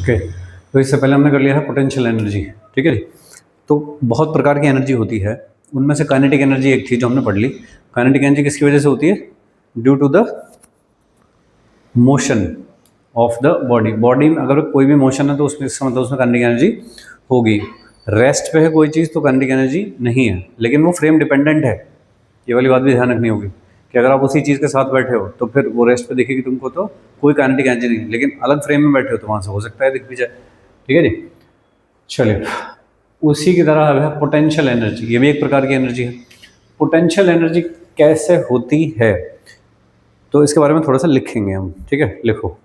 Okay, तो इससे पहले हमने कर लिया है पोटेंशियल एनर्जी, ठीक है जी। तो बहुत प्रकार की एनर्जी होती है, उनमें से काइनेटिक एनर्जी एक थी जो हमने पढ़ ली। काइनेटिक एनर्जी किसकी वजह से होती है? Due to the motion of the body. Body में अगर कोई भी मोशन है तो उसमें इसका मतलब उसमें काइनेटिक एनर्जी होगी। रेस्ट पे है कोई चीज़ तो काइनेटिक एनर्जी नहीं है, लेकिन वो फ्रेम डिपेंडेंट है। ये वाली बात भी ध्यान रखनी होगी कि अगर आप उसी चीज़ के साथ बैठे हो तो फिर वो रेस्ट पे दिखेगी तुमको तो कोई काइनेटिक एनर्जी नहीं है, लेकिन अलग फ्रेम में बैठे हो तो वहाँ से हो सकता है दिख भी जाए, ठीक है जी। चलिए, उसी की तरह अब है पोटेंशियल एनर्जी, ये भी एक प्रकार की एनर्जी है। पोटेंशियल एनर्जी कैसे होती है तो इसके बारे में थोड़ा सा लिखेंगे हम, ठीक है। लिखो,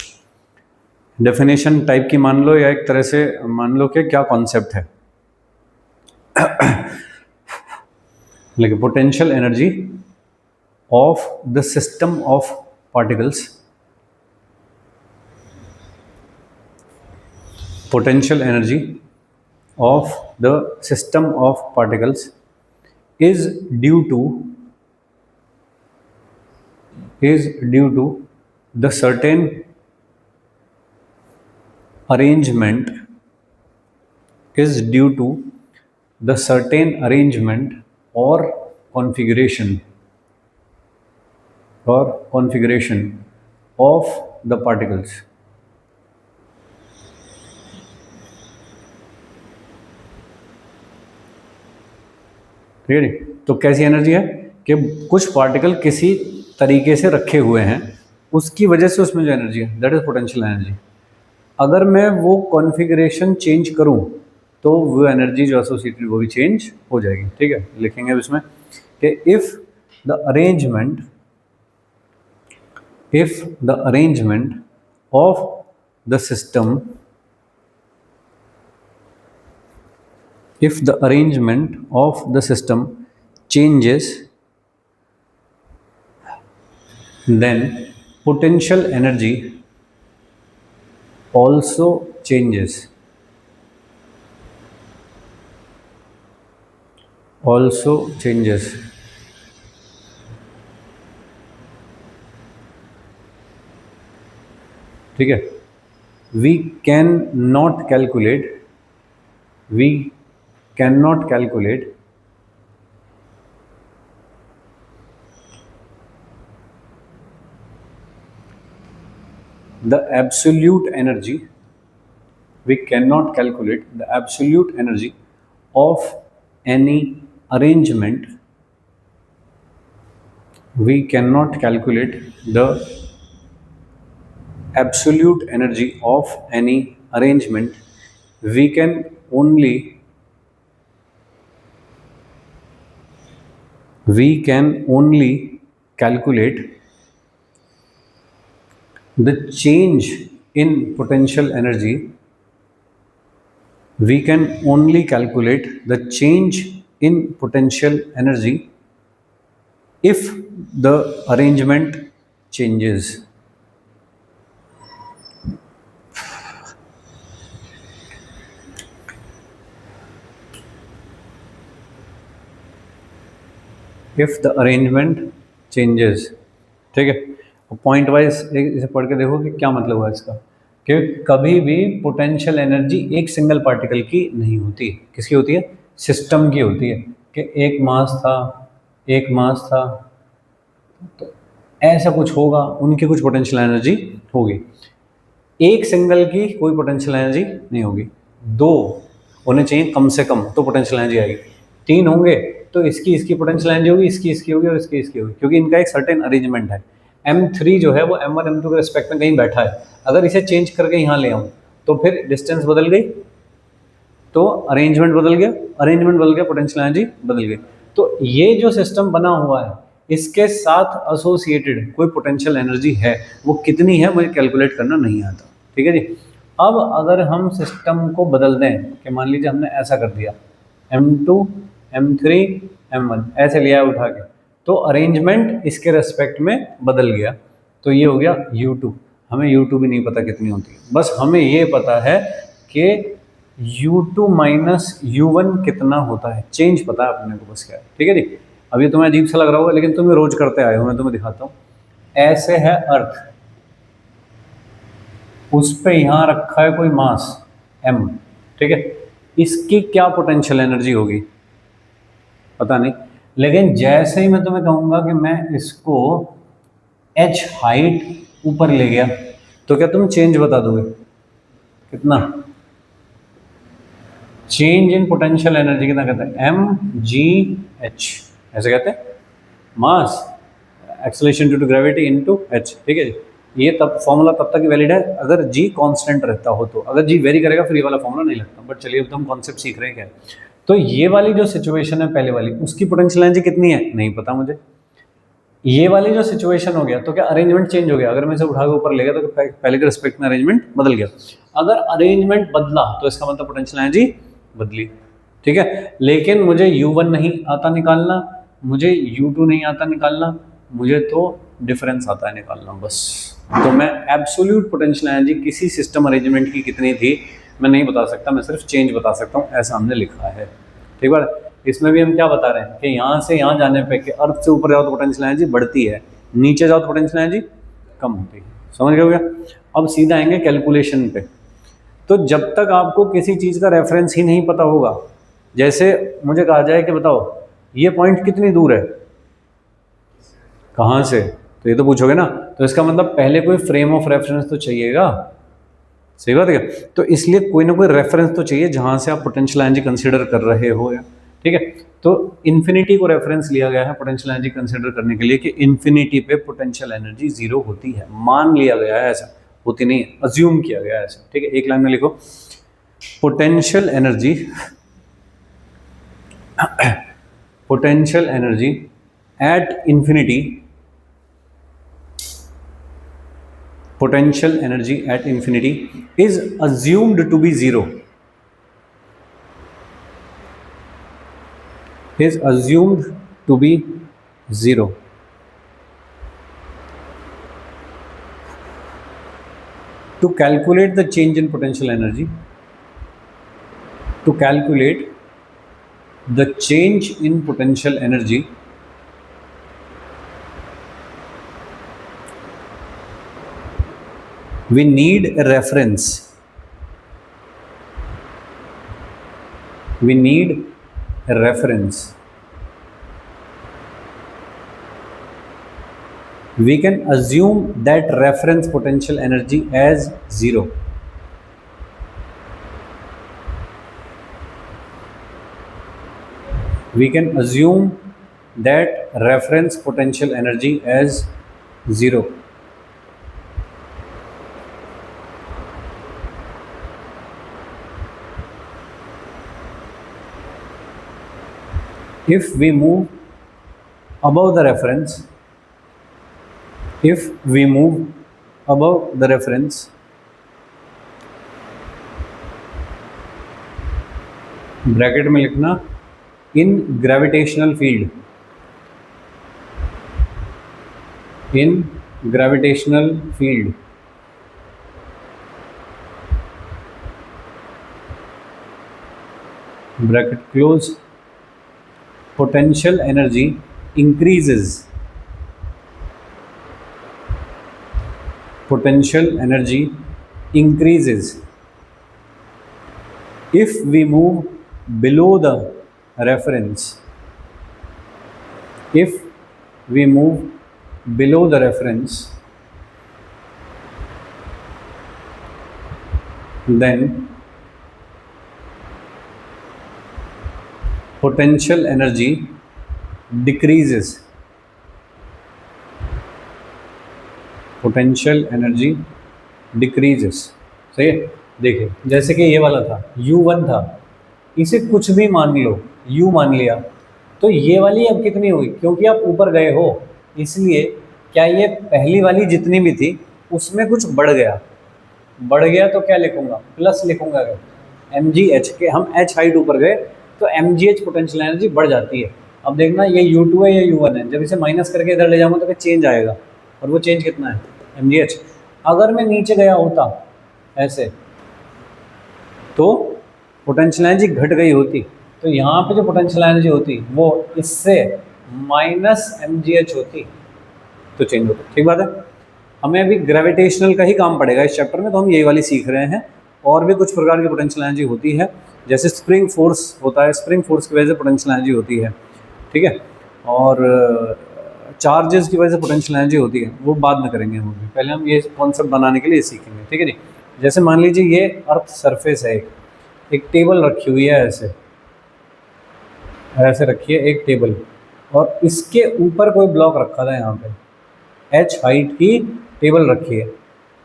डेफिनेशन टाइप की मान लो या एक तरह से मान लो कि क्या कॉन्सेप्ट है। लेकिन potential energy of the system of particles, potential energy of the system of particles is due to the certain arrangement or configuration of the particles। ठीक है, तो कैसी एनर्जी है कि कुछ पार्टिकल किसी तरीके से रखे हुए हैं, उसकी वजह से उसमें जो एनर्जी है दैट इज पोटेंशियल एनर्जी। अगर मैं वो कॉन्फ़िगरेशन चेंज करूं तो वो एनर्जी जो एसोसिएटेड वो भी चेंज हो जाएगी, ठीक है। लिखेंगे अब इसमें कि if the arrangement of the system changes, then potential energy also changes। ठीक है, we cannot calculate the absolute energy of any arrangement we can only calculate the change in potential energy if the arrangement changes। ठीक है, point wise इसे पढ़ के देखो कि क्या मतलब हुआ इसका, कि कभी भी पोटेंशियल एनर्जी एक सिंगल पार्टिकल की नहीं होती। किसकी होती है? सिस्टम की होती है। कि एक मास था तो ऐसा कुछ होगा, उनकी कुछ पोटेंशियल एनर्जी होगी। एक सिंगल की कोई पोटेंशियल एनर्जी नहीं होगी, दो होने चाहिए कम से कम तो पोटेंशियल एनर्जी आएगी। तीन होंगे तो इसकी पोटेंशियल एनर्जी होगी, इसकी होगी और इसकी होगी, क्योंकि इनका एक सर्टेन अरेंजमेंट है। M3 जो है वो M1 M2 के रिस्पेक्ट में कहीं बैठा है, अगर इसे चेंज करके यहाँ ले आऊँ तो फिर डिस्टेंस बदल गई तो अरेंजमेंट बदल गया, पोटेंशियल एनर्जी बदल गई। तो ये जो सिस्टम बना हुआ है इसके साथ एसोसिएटेड कोई पोटेंशियल एनर्जी है, वो कितनी है मुझे कैलकुलेट करना नहीं आता, ठीक है जी। अब अगर हम सिस्टम को बदल दें कि मान लीजिए हमने ऐसा कर दिया M2 M3 M1 ऐसे लिया उठा के, तो अरेंजमेंट इसके रेस्पेक्ट में बदल गया, तो ये हो गया U2। हमें U2 भी नहीं पता कितनी होती है, बस हमें ये पता है कि U2 माइनस U1 कितना होता है, चेंज पता है अपने को, बस क्या है, ठीक है जी। अब ये तुम्हें अजीब सा लग रहा होगा लेकिन तुम रोज करते आए हो, मैं तुम्हें दिखाता हूँ। ऐसे है अर्थ, उस पे यहाँ रखा है कोई मास m, ठीक है, इसकी क्या पोटेंशियल एनर्जी होगी पता नहीं, लेकिन जैसे ही मैं तुम्हें कहूंगा कि मैं इसको h हाइट ऊपर ले गया तो क्या तुम चेंज बता दोगे कितना? चेंज इन पोटेंशियल एनर्जी कितना कहते हैं? mgh, ऐसे कहते हैं, mass acceleration due to gravity into h, ठीक है जी। ये तब फॉर्मूला तब तक वैलिड है अगर g कांस्टेंट रहता हो तो, अगर g वेरी करेगा फिर ये वाला फॉर्मूला नहीं लगता। बट चलिए अब तो हम कॉन्सेप्ट सीख रहे हैं क्या। तो ये वाली जो सिचुएशन है पहले वाली, उसकी पोटेंशियल एनर्जी कितनी है नहीं पता मुझे। ये वाली जो सिचुएशन हो गया तो क्या अरेंजमेंट चेंज हो गया? अगर मैं इसे उठा के ऊपर ले गया तो पहले के रिस्पेक्ट में अरेंजमेंट बदल गया। अगर अरेंजमेंट बदला तो इसका मतलब पोटेंशियल एनर्जी बदली, ठीक है। लेकिन मुझे U1 नहीं आता निकालना, मुझे U2 नहीं आता निकालना, मुझे तो डिफरेंस आता है निकालना बस। तो मैं एब्सोल्यूट पोटेंशियल एनर्जी किसी सिस्टम अरेंजमेंट की कितनी थी मैं नहीं बता सकता, मैं सिर्फ चेंज बता सकता हूँ, ऐसा हमने लिखा है, ठीक है। इसमें भी हम क्या बता रहे हैं कि यहाँ से यहाँ जाने पे कि अर्थ से ऊपर जाओ तो पोटेंशियल एनर्जी बढ़ती है, नीचे जाओ तो पोटेंशियल एनर्जी कम होती है। समझ गए हो क्या? अब सीधा आएंगे कैलकुलेशन पे। तो जब तक आपको किसी चीज़ का रेफरेंस ही नहीं पता होगा, जैसे मुझे कहा जाए कि बताओ ये पॉइंट कितनी दूर है, कहाँ से, तो ये तो पूछोगे ना, तो इसका मतलब पहले कोई फ्रेम ऑफ रेफरेंस तो चाहिएगा, सही बात है क्या? तो इसलिए कोई ना कोई रेफरेंस तो चाहिए जहाँ से आप पोटेंशियल एनर्जी कंसीडर कर रहे हो, या ठीक है। तो इन्फिनिटी को रेफरेंस लिया गया है पोटेंशियल एनर्जी कंसीडर करने के लिए कि इन्फिनिटी पे पोटेंशियल एनर्जी जीरो होती है, मान लिया गया है ऐसा, होती नहीं है, अज्यूम किया गया है ऐसा, ठीक है। एक लाइन में लिखो potential energy at infinity, potential energy at infinity is assumed to be zero, is assumed to be zero. To calculate the change in potential energy, to calculate the change in potential energy, we need a reference. We need a reference. We can assume that reference potential energy as zero. We can assume that reference potential energy as zero. If we move above the reference, if we move above the reference, bracket में लिखना in gravitational field, in gravitational field, bracket close, potential energy increases, potential energy increases if we move below the reference, if we move below the reference, then potential energy decreases, potential energy decreases। सही है। देखिए जैसे कि ये वाला था U1 था, इसे कुछ भी मान लो U मान लिया, तो ये वाली अब कितनी हुई, क्योंकि आप ऊपर गए हो इसलिए क्या ये पहली वाली जितनी भी थी उसमें कुछ बढ़ गया, बढ़ गया तो क्या लिखूंगा प्लस लिखूंगा, mgh के हम h हाइट ऊपर गए तो mgh पोटेंशियल एनर्जी बढ़ जाती है। अब देखना ये U2 है या U1 है, जब इसे माइनस करके इधर ले जाऊंगा तो क्या चेंज आएगा, और वो चेंज कितना है mgh। अगर मैं नीचे गया होता ऐसे तो पोटेंशियल एनर्जी घट गई होती, तो यहाँ पे जो पोटेंशियल एनर्जी होती वो इससे माइनस mgh होती, तो चेंज होता, ठीक बात है। हमें अभी ग्रेविटेशनल का ही काम पड़ेगा इस चैप्टर में, तो हम यही वाली सीख रहे हैं। और भी कुछ प्रकार की पोटेंशियल एनर्जी होती है, जैसे स्प्रिंग फोर्स होता है, स्प्रिंग फोर्स की वजह से पोटेंशियल एनर्जी होती है, ठीक है। और चार्जेस की वजह से पोटेंशियल एनर्जी होती है, वो बाद में करेंगे हम। पहले हम ये कॉन्सेप्ट बनाने के लिए सीखेंगे, ठीक है जी। जैसे मान लीजिए ये अर्थ सरफेस है, एक टेबल रखी हुई है, ऐसे ऐसे रखी है एक टेबल, और इसके ऊपर कोई ब्लॉक रखा था, यहाँ पे h हाइट की टेबल रखी है,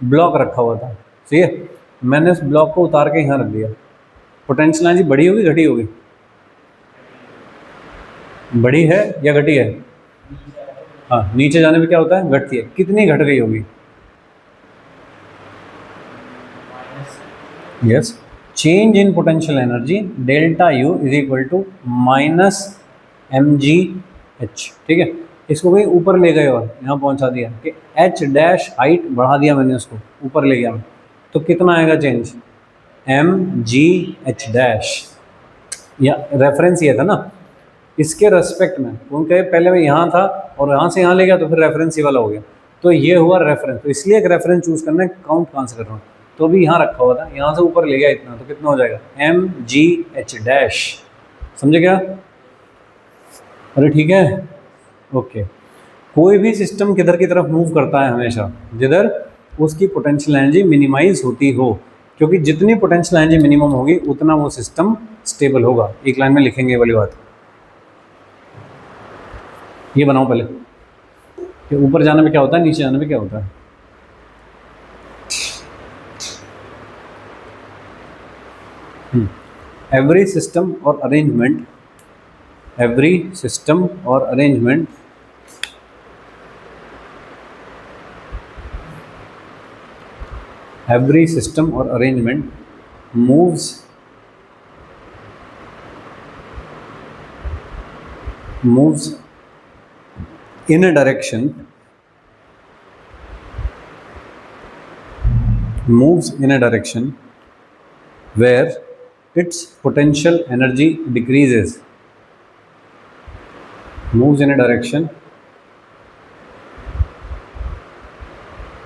ब्लॉक रखा हुआ था, ठीक है। मैंने उस ब्लॉक को उतार के यहाँ रख दिया, पोटेंशियल एनर्जी बढ़ी होगी घटी होगी? बढ़ी है या घटी है? हाँ, नीचे जाने पे क्या होता है? घटती है। कितनी घट गई होगी? Yes, change in potential energy delta U is equal to minus M G H, ठीक है। इसको कहीं ऊपर ले गए और यहाँ पहुँचा दिया कि एच डैश हाइट बढ़ा दिया मैंने, उसको ऊपर ले गया मैं, तो कितना आएगा change? M G H dash, या रेफरेंस ये था ना, इसके रेस्पेक्ट में, क्योंकि पहले मैं यहाँ था और यहाँ से यहाँ ले गया, तो फिर रेफरेंस ये वाला हो गया, तो ये हुआ रेफरेंस। तो इसलिए एक रेफरेंस चूज करना है, काउंट कहाँ से कर रहा हूँ, तो अभी यहाँ रखा हुआ था, यहाँ से ऊपर ले गया इतना, तो कितना हो जाएगा? एम जी एच डैश, समझे क्या? अरे ठीक है, ओके। कोई भी सिस्टम किधर की तरफ मूव करता है? हमेशा जिधर उसकी पोटेंशियल एनर्जी मिनिमाइज होती हो, क्योंकि जितनी पोटेंशियल एनर्जी मिनिमम होगी उतना वो सिस्टम स्टेबल होगा। एक लाइन में लिखेंगे ये वाली बात, ये बनाओ पहले कि ऊपर जाने में क्या होता है, नीचे जाने में क्या होता है। एवरी सिस्टम और अरेंजमेंट, एवरी सिस्टम और arrangement every system or arrangement moves in a direction, where its potential energy decreases, moves in a direction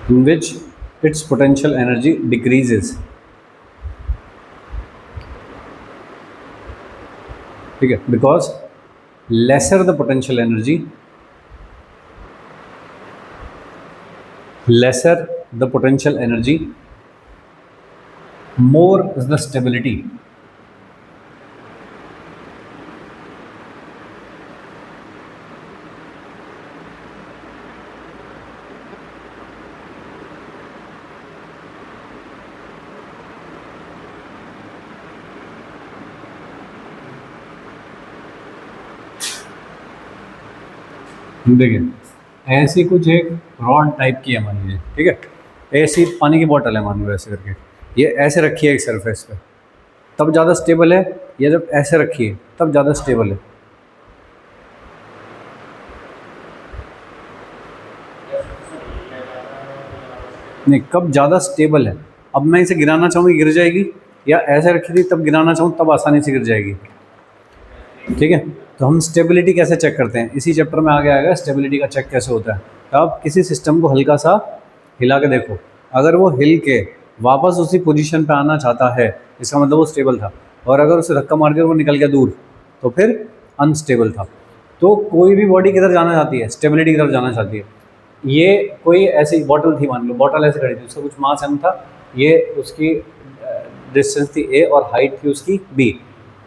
in which its potential energy decreases, ठीक है। Because lesser the potential energy, lesser the potential energy, more is the stability, देखिए ऐसी कुछ एक rod type की है मान लीजिए, ठीक है। ऐसी पानी की बोतल है मान लो, ऐसे करके ये ऐसे रखी है एक सरफेस पे, तब ज़्यादा स्टेबल है, या जब ऐसे रखी है तब ज़्यादा स्टेबल है? नहीं, कब ज़्यादा स्टेबल है? अब मैं इसे गिराना चाहूँगी गिर जाएगी, या ऐसे रखी थी तब गिराना चाहूँ तब आसानी से गिर जाएगी, ठीक है। तो हम स्टेबिलिटी कैसे चेक करते हैं, इसी चैप्टर में आगे आएगा स्टेबिलिटी का चेक कैसे होता है। तो आप किसी सिस्टम को हल्का सा हिला के देखो, अगर वो हिल के वापस उसी पोजीशन पे आना चाहता है, इसका मतलब वो स्टेबल था, और अगर उसे धक्का मार के वो निकल गया दूर, तो फिर अनस्टेबल था। तो कोई भी बॉडी किधर जाना चाहती है? स्टेबिलिटी की तरफ जाना चाहती है। ये कोई ऐसी बॉटल थी, मान लो बॉटल ऐसे खड़ी थी, उसका कुछ मास m था, ये उसकी डिस्टेंस थी a और हाइट थी उसकी b।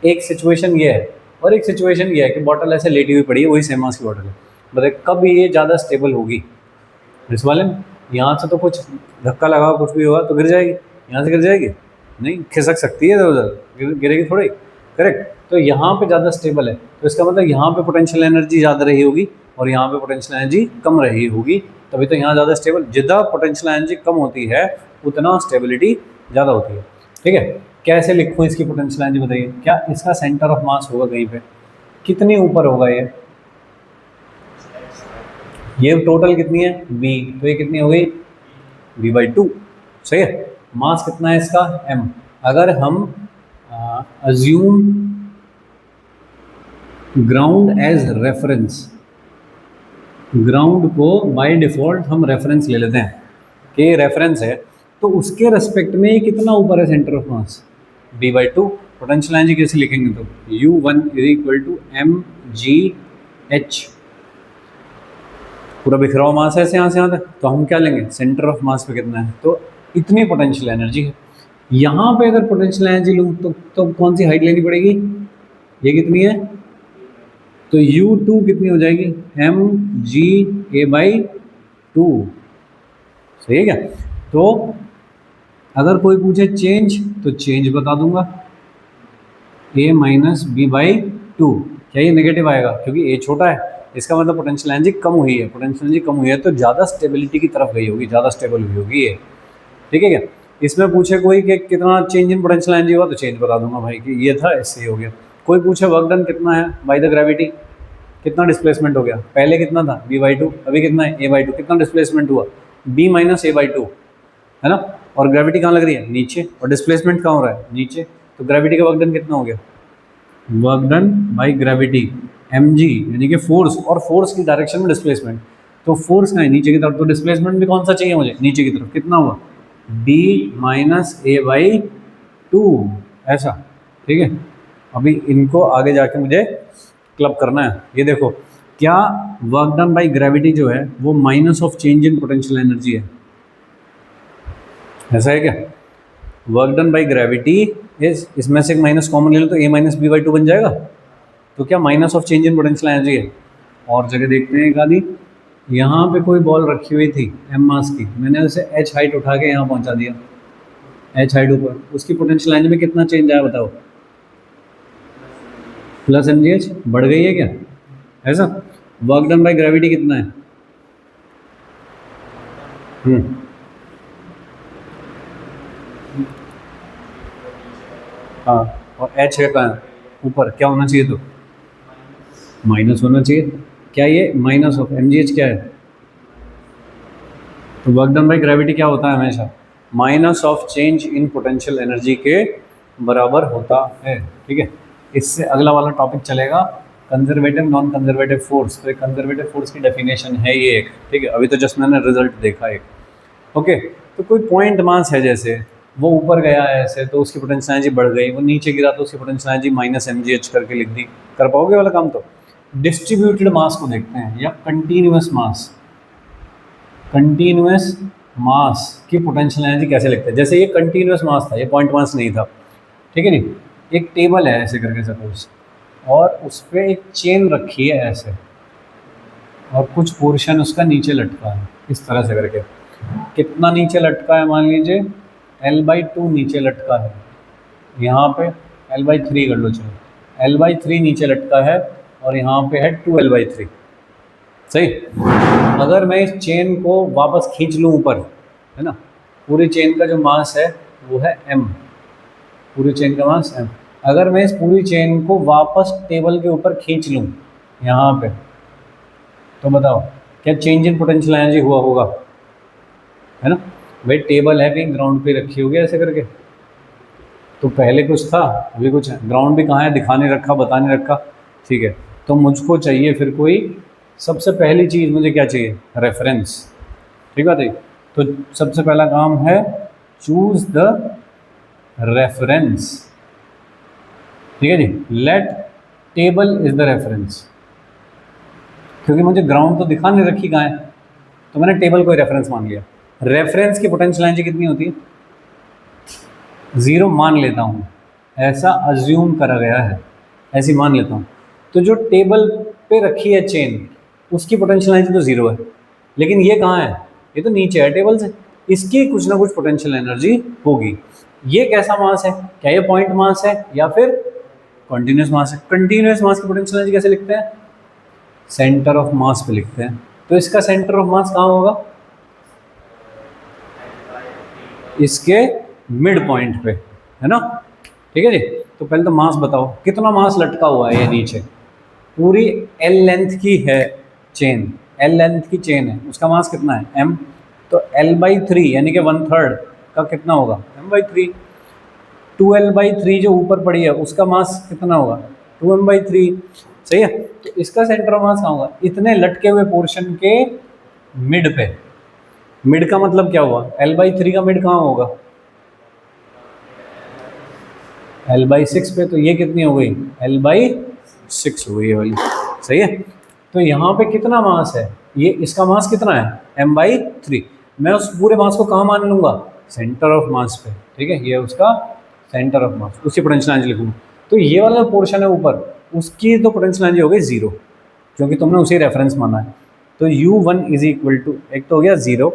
एक सिचुएशन ये है, और एक सिचुएशन ये है कि बॉटल ऐसे लेटी हुई पड़ी है, वही सेम मास की बॉटल है। बताइए कब ये ज़्यादा स्टेबल होगी? इस वाले में यहाँ से तो कुछ धक्का लगा, कुछ भी होगा तो गिर जाएगी, यहाँ से गिर जाएगी नहीं, खिसक सकती है इधर उधर, गिरेगी थोड़ी, करेक्ट। तो यहाँ पे ज़्यादा स्टेबल है, तो इसका मतलब यहाँ पे पोटेंशियल एनर्जी ज़्यादा रही होगी और यहाँ पे पोटेंशियल एनर्जी कम रही होगी, तभी तो यहाँ ज़्यादा स्टेबल। जितना पोटेंशियल एनर्जी कम होती है उतना स्टेबिलिटी ज़्यादा होती है, ठीक है। कैसे लिखूँ इसकी पोटेंशियल एनर्जी बताइए? क्या इसका सेंटर ऑफ मास होगा कहीं पे? कितनी ऊपर होगा ये टोटल कितनी है v, तो ये कितनी हो गई v/2, सही है। मास कितना है इसका m। अगर हम assume ground as reference, ground को बाय डिफॉल्ट हम रेफरेंस ले लेते हैं, के रेफरेंस है, तो उसके रेस्पेक्ट में कितना ऊपर है centre of mass, b/2। Potential energy कैसे लिखेंगे, तो U1 is equal to mgh, पूरा बिखरा हुआ मास है ऐसे यहाँ से यहाँ तक, तो हम क्या लेंगे, सेंटर ऑफ मास पे कितना है, तो इतनी पोटेंशियल एनर्जी है। यहाँ पे अगर पोटेंशियल एनर्जी लूँ तो कौन सी हाइट लेनी पड़ेगी, ये कितनी है, तो U2 कितनी हो जाएगी, mgA/2, सही है क्या। तो अगर कोई पूछे चेंज, तो चेंज बता दूंगा, a माइनस b/2। क्या ये नेगेटिव आएगा, क्योंकि a छोटा है, इसका मतलब पोटेंशियल एनर्जी कम हुई है, पोटेंशियल एनर्जी कम हुई है तो ज़्यादा स्टेबिलिटी की तरफ गई होगी, ज़्यादा स्टेबल हुई होगी ये, ठीक है क्या। इसमें पूछे कोई कि कितना चेंज इन पोटेंशियल एनर्जी हुआ, तो चेंज बता दूंगा भाई कि ये था, इससे हो गया। कोई पूछे वर्क डन कितना है बाय द ग्रेविटी, कितना डिस्प्लेसमेंट हो गया, पहले कितना था b/2, अभी कितना है a/2, कितना डिस्प्लेसमेंट हुआ b माइनस a/2, है ना। और ग्रेविटी कहाँ लग रही है, नीचे, और डिस्प्लेसमेंट कहाँ हो रहा है, नीचे, तो ग्रेविटी का वर्क डन कितना हो गया, work done by gravity mg, यानी कि फोर्स, और फोर्स की डायरेक्शन में डिस्प्लेसमेंट, तो फोर्स का है नीचे की तरफ, तो डिस्प्लेसमेंट भी कौन सा चाहिए मुझे, नीचे की तरफ, कितना हुआ b माइनस a/2, ऐसा, ठीक है। अभी इनको आगे जाके मुझे क्लब करना है। ये देखो, क्या वर्क डन बाई ग्रेविटी जो है वो minus of change in potential energy है, ऐसा है क्या। Work done by gravity is, इसमें से एक माइनस कॉमन ले लो तो a माइनस b/2 बन जाएगा, तो क्या minus of change in potential energy है। और जगह देखते हैं एक आधी, यहाँ पे कोई बॉल रखी हुई थी m मास की, मैंने उसे h हाइट उठा के यहाँ पहुँचा दिया, h हाइट ऊपर, उसकी पोटेंशियल एनर्जी में कितना चेंज आया बताओ, प्लस mgh, बढ़ गई है क्या, ऐसा। वर्क डन बाई ग्रेविटी कितना है, हाँ, और h है कहाँ ऊपर, क्या होना चाहिए, तो माइनस होना चाहिए, क्या ये माइनस ऑफ mgh क्या है, तो वर्क डन बाई ग्रेविटी क्या होता है हमेशा, minus of change in potential energy के बराबर होता है, ठीक है। इससे अगला वाला टॉपिक चलेगा कंजर्वेटिव नॉन कंजर्वेटिव फोर्स, तो एक कंजर्वेटिव फोर्स की डेफिनेशन है ये एक, ठीक है। अभी तो जस्ट मैंने रिजल्ट देखा एक, ओके। तो कोई पॉइंट मास है, जैसे वो ऊपर गया है ऐसे, तो उसकी पोटेंशियल एनर्जी बढ़ गई, वो नीचे गिरा तो उसकी पोटेंशियल एनर्जी माइनस mgh करके लिख दी, कर पाओगे वाला काम। तो डिस्ट्रीब्यूटेड मास को देखते हैं, या कंटिन्यूअस मास, कंटिन्यूअस मास की पोटेंशियल एनर्जी कैसे लिखते हैं। जैसे ये कंटिन्यूअस मास था, ये पॉइंट मास नहीं था, ठीक है नहीं। एक टेबल है ऐसे करके सपोज, और उस पर एक चेन रखी है ऐसे, और कुछ पोर्शन उसका नीचे लटका है इस तरह से करके, कितना नीचे लटका है, मान लीजिए l/2 नीचे लटका है, यहाँ पे l/3 कर लो, चलो l/3 नीचे लटका है, और यहाँ पे है 2l/3, सही। अगर मैं इस चेन को वापस खींच लूँ ऊपर, है ना, पूरी चेन का जो मास है वो है m, पूरी चेन का मास m। अगर मैं इस पूरी चेन को वापस टेबल के ऊपर खींच लूँ यहाँ पे, तो बताओ क्या चेंज इन पोटेंशियल एनर्जी हुआ होगा, है ना। भाई टेबल है, कहीं ग्राउंड पे रखी होगी ऐसे करके, तो पहले कुछ था अभी कुछ है, ग्राउंड भी कहाँ है, दिखा नहीं रखा, बता नहीं रखा, ठीक है। तो मुझको चाहिए फिर कोई, सबसे पहली चीज़ मुझे क्या चाहिए, रेफरेंस, ठीक है। तो सबसे पहला काम है चूज द रेफरेंस, ठीक है जी। Let table is the reference, क्योंकि मुझे ग्राउंड तो दिखा नहीं रखी कहाँ है, तो मैंने टेबल को रेफरेंस मान लिया। रेफरेंस की पोटेंशियल एनर्जी कितनी होती है, 0 मान लेता हूँ, ऐसा अज्यूम करा गया है, ऐसी मान लेता हूँ। तो जो टेबल पे रखी है चेन, उसकी पोटेंशियल एनर्जी तो 0 है, लेकिन ये कहाँ है, ये तो नीचे है टेबल से, इसकी कुछ ना कुछ पोटेंशियल एनर्जी होगी। ये कैसा मास है, क्या ये पॉइंट मास है या फिर कंटिन्यूस मास है। कंटिन्यूस मास की पोटेंशियल एनर्जी कैसे लिखते हैं, सेंटर ऑफ मास पे लिखते हैं। तो इसका सेंटर ऑफ मास कहाँ होगा, इसके मिड पॉइंट पे, है ना, ठीक है जी। तो पहले तो मास बताओ, कितना मास लटका हुआ है ये नीचे, पूरी L लेंथ की है चेन, L लेंथ की चेन है, उसका मास कितना है m, तो l/3 यानी कि 1/3 का कितना होगा m/3, 2l/3 जो ऊपर पड़ी है उसका मास कितना होगा 2m/3, सही है। तो इसका सेंटर ऑफ मास कहाँ होगा, इतने लटके हुए पोर्शन के मिड पे, मिड का मतलब क्या हुआ, L/3 का मिड कहाँ होगा, L/6 पे, तो ये कितनी हो गई, L/6 हो गई ये वाली, सही है। तो यहाँ पे कितना मास है, ये इसका मास कितना है m/3, मैं उस पूरे मास को कहाँ मान लूंगा, सेंटर ऑफ मास पे, ठीक है, ये उसका सेंटर ऑफ मास, उसकी पोटेंशियल एनर्जी लिखूंगा। तो ये वाला पोर्शन है ऊपर, उसकी तो पोटेंशियल एनर्जी हो गई जीरो, क्योंकि तुमने उसी रेफरेंस माना है। तो U1 इज इक्वल टू, एक तो हो गया जीरो,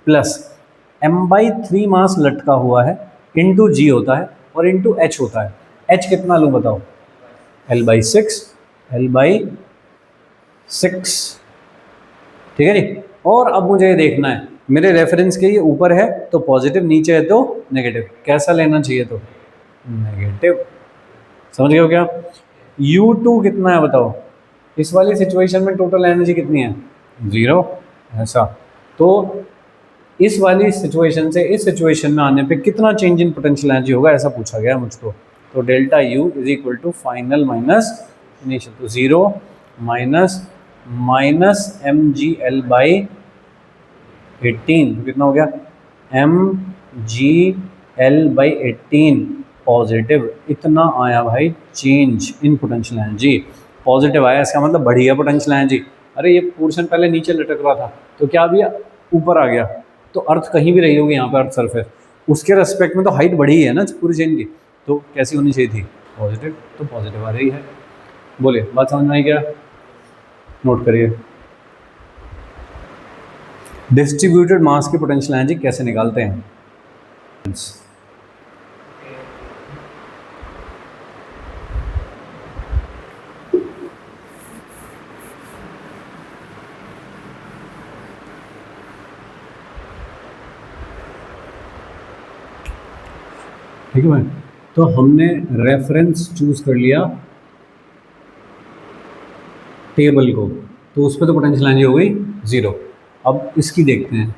प्लस m/3 मास लटका हुआ है, इंटू जी होता है और इंटू एच होता है। एच कितना लूँ बताओ, L/6, L/6, ठीक है जी। और अब मुझे ये देखना है, मेरे रेफरेंस के ये ऊपर है तो पॉजिटिव, नीचे है तो नेगेटिव, कैसा लेना चाहिए, तो नेगेटिव, समझ गए हो क्या। U2 कितना है बताओ, इस वाली सिचुएशन में टोटल एनर्जी कितनी है, जीरो, ऐसा। तो इस वाली सिचुएशन से इस सिचुएशन में आने पे कितना चेंज इन पोटेंशियल एनर्जी होगा, ऐसा पूछा गया मुझको। तो delta U is equal to final minus initial, तो जीरो माइनस mgl/18, कितना हो गया, mgl/18 पॉजिटिव, इतना आया भाई change in potential energy, positive आया, इसका मतलब बढ़िया पोटेंशियल एनर्जी। अरे ये पोर्शन पहले नीचे लटक रहा था, तो क्या अभी ऊपर आ गया, तो अर्थ कहीं भी रही होगी यहाँ पे, अर्थ सरफेस, उसके रेस्पेक्ट में तो हाइट बढ़ी है ना पूरी चेन की, तो कैसी होनी चाहिए थी, पॉजिटिव, तो पॉजिटिव आ रही है। बोलिए, बात समझ में आई क्या, नोट करिए। डिस्ट्रीब्यूटेड मास की पोटेंशियल एनर्जी कैसे निकालते हैं, ठीक है भाई। तो हमने रेफरेंस चूज कर लिया टेबल को, तो उस पर तो पोटेंशियल एनर्जी हो गई जीरो। अब इसकी देखते हैं,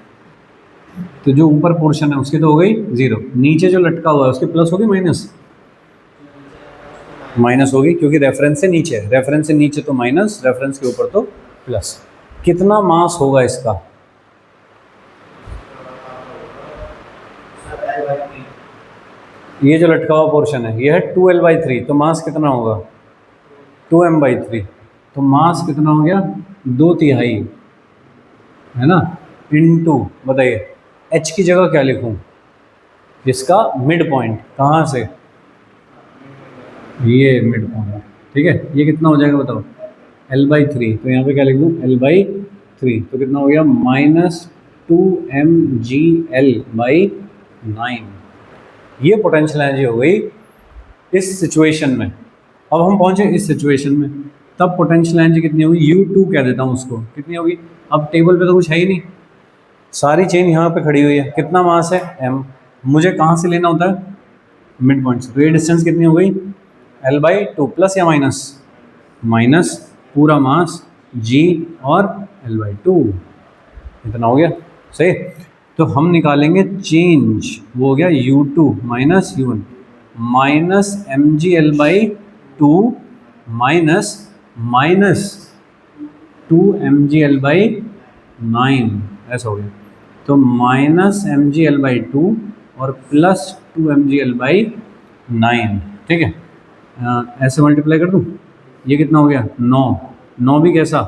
तो जो ऊपर पोर्शन है उसकी तो हो गई जीरो, नीचे जो लटका हुआ है उसके प्लस होगी माइनस, माइनस होगी, क्योंकि रेफरेंस से नीचे है, रेफरेंस से नीचे तो माइनस, रेफरेंस के ऊपर तो प्लस। कितना मास होगा इसका, ये जो लटका हुआ पोर्शन है ये है 2L/3, तो मास कितना होगा 2m/3, तो मास कितना हो गया 2/3, है ना, इनटू, बताइए h की जगह क्या लिखूं, इसका मिड पॉइंट, कहाँ से, ये मिड पॉइंट, ठीक है, ये कितना हो जाएगा बताओ, L/3, तो यहाँ पे क्या लिख दूँ L/3, तो कितना हो गया -2mgl/9, ये पोटेंशियल एनर्जी हो गई इस सिचुएशन में। अब हम पहुंचे इस सिचुएशन में, तब पोटेंशियल एनर्जी कितनी होगी, U2 कह देता हूँ उसको, कितनी होगी, अब टेबल पे तो कुछ है ही नहीं, सारी चेन यहाँ पे खड़ी हुई है, कितना मास है m, मुझे कहाँ से लेना होता है, मिड पॉइंट से, तो ये डिस्टेंस कितनी हो गई L/2, प्लस या माइनस, माइनस पूरा मास g और L/2, इतना हो गया, सही। तो हम निकालेंगे चेंज, वो हो गया U2 minus U1 minus mgl/2 minus minus 2mgl/9, ऐसा हो गया। तो माइनस mgl/2 और प्लस 2mgl/9, ठीक है, ऐसे मल्टीप्लाई कर दूँ, ये कितना हो गया 9, 9 भी कैसा,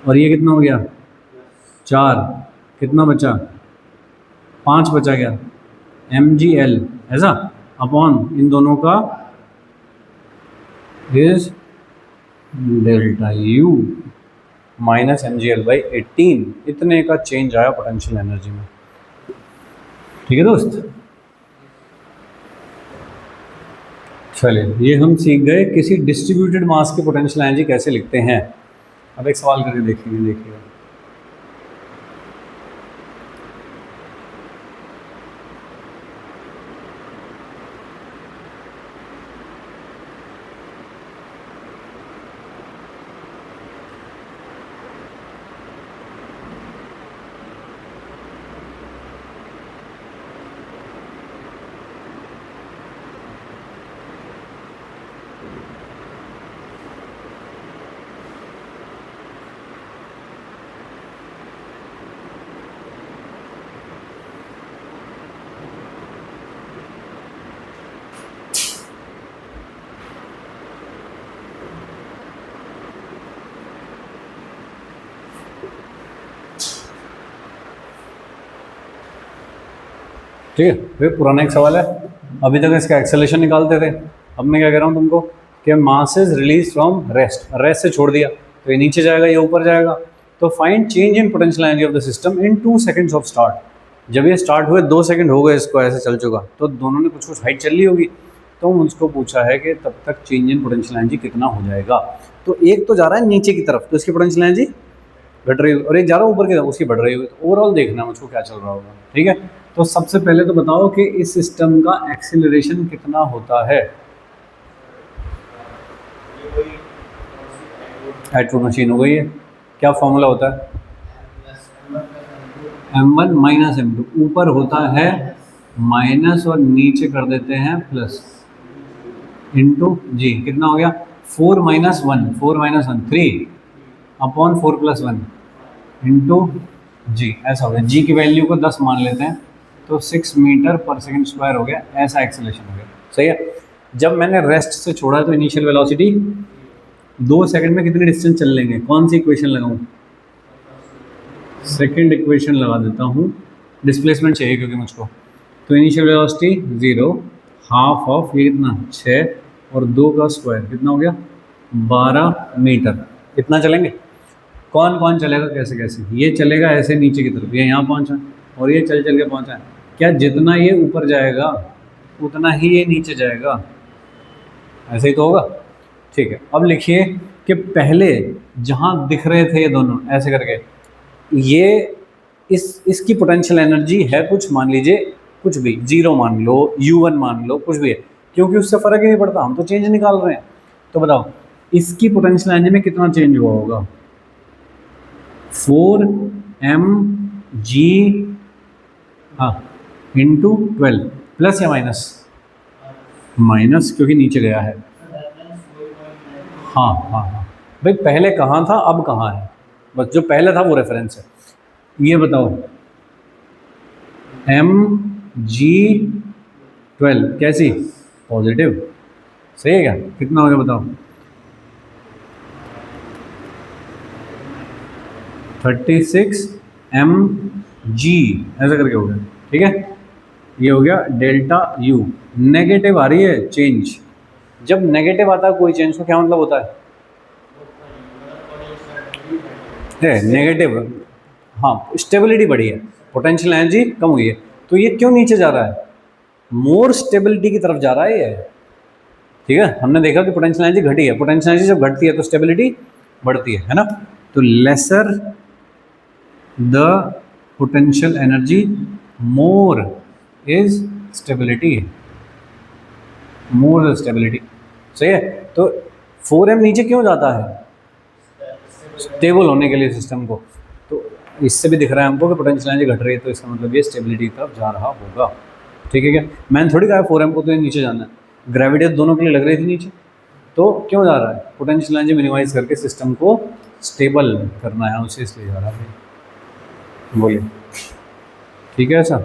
और ये कितना हो गया 4, कितना बचा 5 बचा गया, mgl, ऐसा, अपॉन इन दोनों का is delta U minus mgl/18, इतने का चेंज आया पोटेंशियल एनर्जी में, ठीक है दोस्त। चलिए, ये हम सीख गए किसी डिस्ट्रीब्यूटेड मास के पोटेंशियल एनर्जी कैसे लिखते हैं। अब एक सवाल करके देखेंगे, देखिए, ठीक है, फिर पुराना एक सवाल है, अभी तक इसका एक्सेलेरेशन निकालते थे, अब मैं क्या कह रहा हूँ तुमको कि mass is release from rest, rest से छोड़ दिया तो ये नीचे जाएगा, ये ऊपर जाएगा। तो find change in potential energy of the system in 2 seconds of start. जब ये स्टार्ट हुए 2 सेकंड हो गए इसको ऐसे चल चुका, तो दोनों ने कुछ कुछ हाइट चल ली होगी, तो मुझको पूछा है कि तब तक चेंज इन पोटेंशियल एनर्जी कितना हो जाएगा। तो एक तो जा रहा है नीचे की तरफ, तो इसकी पोटेंशियल एनर्जी घट रही हुई, और एक जा रहा है ऊपर की तरफ, उसकी बढ़ रही हुई। तो ओवरऑल देखना मुझको क्या चल रहा होगा। ठीक है, तो सबसे पहले तो बताओ कि इस सिस्टम का एक्सीलरेशन कितना होता है। हाइड्रो मशीन हो गई है, क्या फॉर्मूला होता है? m1 माइनस m2, ऊपर होता है माइनस और नीचे कर देते हैं प्लस, इंटू जी, कितना हो गया 4 minus 1, 4 minus 1 3 upon 4 plus 1 into G, ऐसा हो गया। जी की वैल्यू को 10 मान लेते हैं, तो 6 मीटर पर सेकंड स्क्वायर हो गया, ऐसा एक्सेलरेशन हो गया। सही है। जब मैंने रेस्ट से छोड़ा तो इनिशियल वेलोसिटी 2 सेकंड में कितनी डिस्टेंस चल लेंगे, कौन सी इक्वेशन लगाऊं? सेकंड इक्वेशन लगा देता हूँ, डिस्प्लेसमेंट चाहिए क्योंकि मुझको। तो इनिशियल वेलोसिटी 0, हाफ ऑफ ये कितना 6 और 2 का स्क्वायर कितना हो गया 12 मीटर। इतना चलेंगे। कौन कौन चलेगा, कैसे कैसे? ये चलेगा ऐसे नीचे की तरफ, ये यहाँ पहुँचा और ये चल चल के पहुँचा। क्या जितना ये ऊपर जाएगा उतना ही ये नीचे जाएगा? ऐसे ही तो होगा। ठीक है, अब लिखिए कि पहले जहाँ दिख रहे थे ये दोनों ऐसे करके, ये इसकी पोटेंशियल एनर्जी है कुछ, मान लीजिए कुछ भी 0 मान लो, U1 मान लो, कुछ भी है, क्योंकि उससे फ़र्क ही नहीं पड़ता, हम तो चेंज निकाल रहे हैं। तो बताओ इसकी पोटेंशियल एनर्जी में कितना चेंज हुआ होगा? 4mg हाँ इंटू 12, प्लस या माइनस? माइनस, क्योंकि नीचे गया है। हाँ हाँ हाँ भाई, पहले कहाँ था अब कहाँ है, बस जो पहले था वो रेफरेंस है। ये बताओ mg12 कैसी? पॉजिटिव। सही है क्या? कितना हो गया बताओ? 36 mg ऐसा करके हो गया। ठीक है, ये हो गया डेल्टा U। नेगेटिव आ रही है चेंज, जब नेगेटिव आता है कोई चेंज तो क्या मतलब होता है? नेगेटिव, हाँ स्टेबिलिटी बढ़ी है, पोटेंशियल एनर्जी कम हुई है। तो ये क्यों नीचे जा रहा है? मोर स्टेबिलिटी की तरफ जा रहा है ये। ठीक है, हमने देखा कि पोटेंशियल एनर्जी घटी है, पोटेंशियल एनर्जी जब घटती है तो स्टेबिलिटी बढ़ती है ना। तो lesser the potential energy more is stability, more stability. सही है। तो 4m नीचे क्यों जाता है? स्टेबल होने के लिए सिस्टम को। तो इससे भी दिख रहा है हमको कि पोटेंशियल एनर्जी घट रही है, तो इसका मतलब ये स्टेबिलिटी की तरफ जा रहा होगा। ठीक है क्या? मैंने थोड़ी कहा 4m को तो ये नीचे जाना है, ग्रेविटी दोनों के लिए लग रही थी नीचे, तो क्यों जा रहा है? पोटेंशियल एनर्जी मिनिमाइज करके सिस्टम को स्टेबल करना है उसे, इसलिए जा रहा है। बोलिए, ठीक है ऐसा?